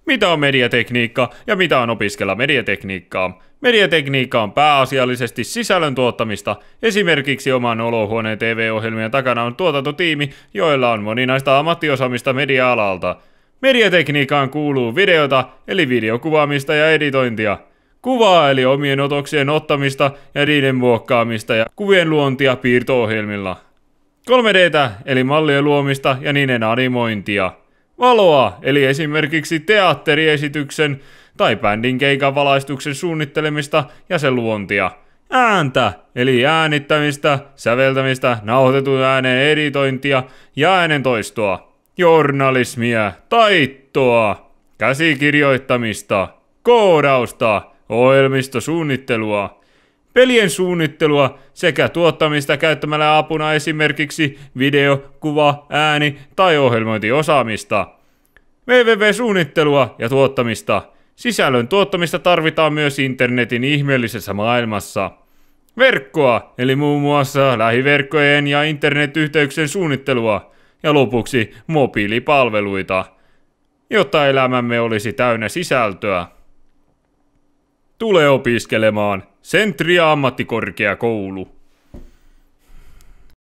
Mitä on mediatekniikka ja mitä on opiskella mediatekniikkaa? Mediatekniikka on pääasiallisesti sisällön tuottamista. Esimerkiksi oman olohuoneen TV-ohjelmien takana on tuotantotiimi, joilla on moninaista ammattiosaamista media-alalta. Mediatekniikkaan kuuluu videota, eli videokuvaamista ja editointia. Kuvaa, eli omien otoksien ottamista ja niiden muokkaamista ja kuvien luontia piirto-ohjelmilla. 3D:tä, eli mallien luomista ja niiden animointia. Valoa, eli esimerkiksi teatteriesityksen tai bändin keikan valaistuksen suunnittelemista ja sen luontia. Ääntä, eli äänittämistä, säveltämistä, nauhoitetun äänen editointia ja äänen toistoa. Journalismia, taittoa, käsikirjoittamista, koodausta, ohjelmistosuunnittelua, pelien suunnittelua sekä tuottamista käyttämällä apuna esimerkiksi video, kuva, ääni tai ohjelmointiosaamista. www-suunnittelua ja tuottamista. Sisällön tuottamista tarvitaan myös internetin ihmeellisessä maailmassa. Verkkoa, eli muun muassa lähiverkkojen ja internetyhteyksien suunnittelua. Ja lopuksi mobiilipalveluita, jotta elämämme olisi täynnä sisältöä. Tule opiskelemaan Sentria ammattikorkeakoulu.